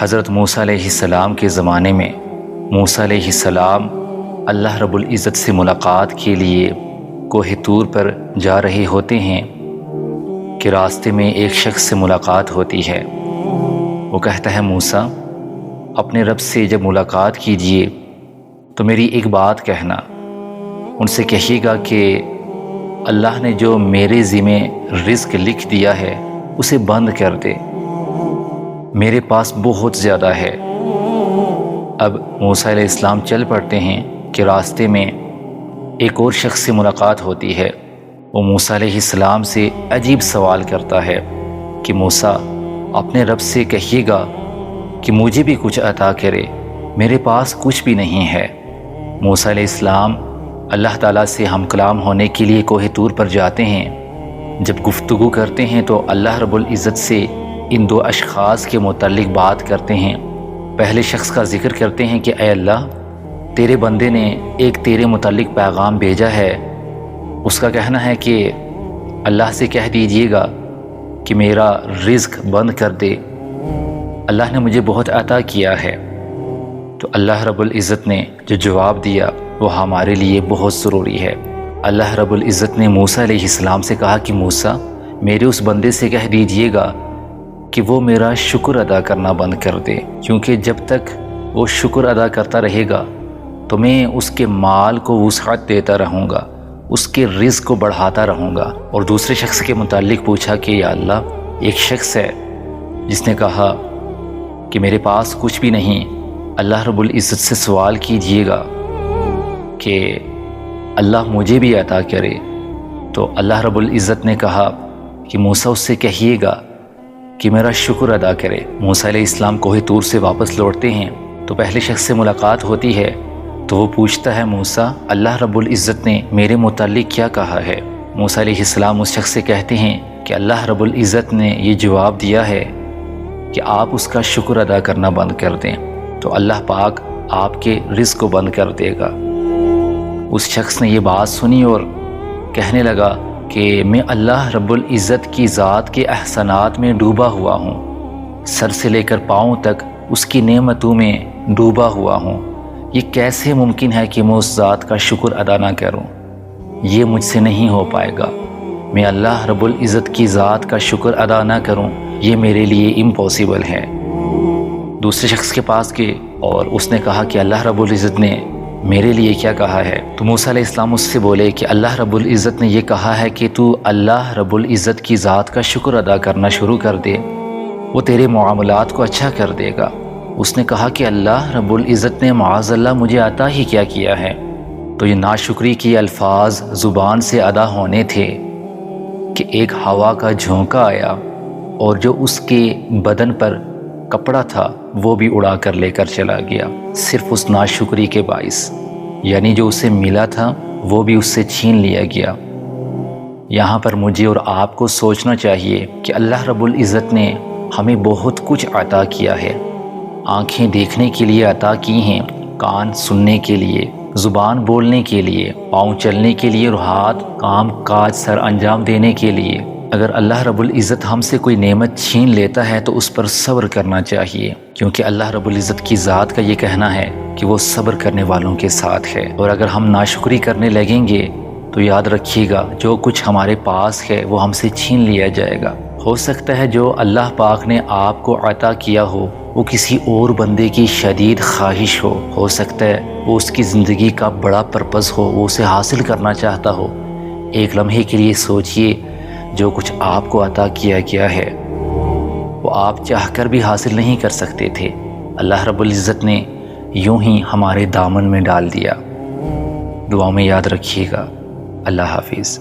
حضرت موسیٰ علیہ السلام کے زمانے میں موسیٰ علیہ السلام اللہ رب العزت سے ملاقات کے لیے کوہ طور پر جا رہے ہوتے ہیں کہ راستے میں ایک شخص سے ملاقات ہوتی ہے۔ وہ کہتا ہے موسیٰ اپنے رب سے جب ملاقات کیجئے تو میری ایک بات کہنا، ان سے کہیے گا کہ اللہ نے جو میرے ذمہ رزق لکھ دیا ہے اسے بند کر دے، میرے پاس بہت زیادہ ہے۔ اب موسیٰ علیہ السلام چل پڑتے ہیں کہ راستے میں ایک اور شخص سے ملاقات ہوتی ہے۔ وہ موسیٰ علیہ السلام سے عجیب سوال کرتا ہے کہ موسیٰ اپنے رب سے کہیے گا کہ مجھے بھی کچھ عطا کرے، میرے پاس کچھ بھی نہیں ہے۔ موسیٰ علیہ السلام اللہ تعالیٰ سے ہم کلام ہونے کے لیے کوہ طور پر جاتے ہیں۔ جب گفتگو کرتے ہیں تو اللہ رب العزت سے ان دو اشخاص کے متعلق بات کرتے ہیں۔ پہلے شخص کا ذکر کرتے ہیں کہ اے اللہ، تیرے بندے نے ایک تیرے متعلق پیغام بھیجا ہے، اس کا کہنا ہے کہ اللہ سے کہہ دیجئے گا کہ میرا رزق بند کر دے، اللہ نے مجھے بہت عطا کیا ہے۔ تو اللہ رب العزت نے جو جواب دیا وہ ہمارے لیے بہت ضروری ہے۔ اللہ رب العزت نے موسیٰ علیہ السلام سے کہا کہ موسیٰ میرے اس بندے سے کہہ دیجئے گا کہ وہ میرا شکر ادا کرنا بند کر دے، کیونکہ جب تک وہ شکر ادا کرتا رہے گا تو میں اس کے مال کو وسعت دیتا رہوں گا، اس کے رزق کو بڑھاتا رہوں گا۔ اور دوسرے شخص کے متعلق پوچھا کہ یا اللہ، ایک شخص ہے جس نے کہا کہ میرے پاس کچھ بھی نہیں، اللہ رب العزت سے سوال کیجئے گا کہ اللہ مجھے بھی عطا کرے۔ تو اللہ رب العزت نے کہا کہ موسیٰ اس سے کہیے گا کہ میرا شکر ادا کرے۔ موسیٰ علیہ السلام کوہ طور سے واپس لوٹتے ہیں تو پہلے شخص سے ملاقات ہوتی ہے تو وہ پوچھتا ہے موسیٰ اللہ رب العزت نے میرے متعلق کیا کہا ہے؟ موسیٰ علیہ السلام اس شخص سے کہتے ہیں کہ اللہ رب العزت نے یہ جواب دیا ہے کہ آپ اس کا شکر ادا کرنا بند کر دیں تو اللہ پاک آپ کے رزق کو بند کر دے گا۔ اس شخص نے یہ بات سنی اور کہنے لگا کہ میں اللہ رب العزت کی ذات کے احسانات میں ڈوبا ہوا ہوں، سر سے لے کر پاؤں تک اس کی نعمتوں میں ڈوبا ہوا ہوں، یہ کیسے ممکن ہے کہ میں اس ذات کا شکر ادا نہ کروں؟ یہ مجھ سے نہیں ہو پائے گا، میں اللہ رب العزت کی ذات کا شکر ادا نہ کروں، یہ میرے لیے امپاسبل ہے۔ دوسرے شخص کے پاس گئے اور اس نے کہا کہ اللہ رب العزت نے میرے لیے کیا کہا ہے؟ تو موسیٰ علیہ السلام اس سے بولے کہ اللہ رب العزت نے یہ کہا ہے کہ تو اللہ رب العزت کی ذات کا شکر ادا کرنا شروع کر دے، وہ تیرے معاملات کو اچھا کر دے گا۔ اس نے کہا کہ اللہ رب العزت نے معاذ اللہ مجھے عطا ہی کیا ہے؟ تو یہ ناشکری کے الفاظ زبان سے ادا ہونے تھے کہ ایک ہوا کا جھونکا آیا اور جو اس کے بدن پر کپڑا تھا وہ بھی اڑا کر لے کر چلا گیا، صرف اس ناشکری کے باعث، یعنی جو اسے ملا تھا وہ بھی اس سے چھین لیا گیا۔ یہاں پر مجھے اور آپ کو سوچنا چاہیے کہ اللہ رب العزت نے ہمیں بہت کچھ عطا کیا ہے، آنکھیں دیکھنے کے لیے عطا کی ہیں، کان سننے کے لیے، زبان بولنے کے لیے، پاؤں چلنے کے لیے اور ہاتھ کام کاج سر انجام دینے کے لیے۔ اگر اللہ رب العزت ہم سے کوئی نعمت چھین لیتا ہے تو اس پر صبر کرنا چاہیے، کیونکہ اللہ رب العزت کی ذات کا یہ کہنا ہے کہ وہ صبر کرنے والوں کے ساتھ ہے۔ اور اگر ہم ناشکری کرنے لگیں گے تو یاد رکھیے گا جو کچھ ہمارے پاس ہے وہ ہم سے چھین لیا جائے گا۔ ہو سکتا ہے جو اللہ پاک نے آپ کو عطا کیا ہو وہ کسی اور بندے کی شدید خواہش ہو سکتا ہے وہ اس کی زندگی کا بڑا پرپس ہو، وہ اسے حاصل کرنا چاہتا ہو۔ ایک لمحے کے لیے سوچئے، جو کچھ آپ کو عطا کیا گیا ہے وہ آپ چاہ کر بھی حاصل نہیں کر سکتے تھے، اللہ رب العزت نے یوں ہی ہمارے دامن میں ڈال دیا۔ دعا میں یاد رکھیے گا۔ اللہ حافظ۔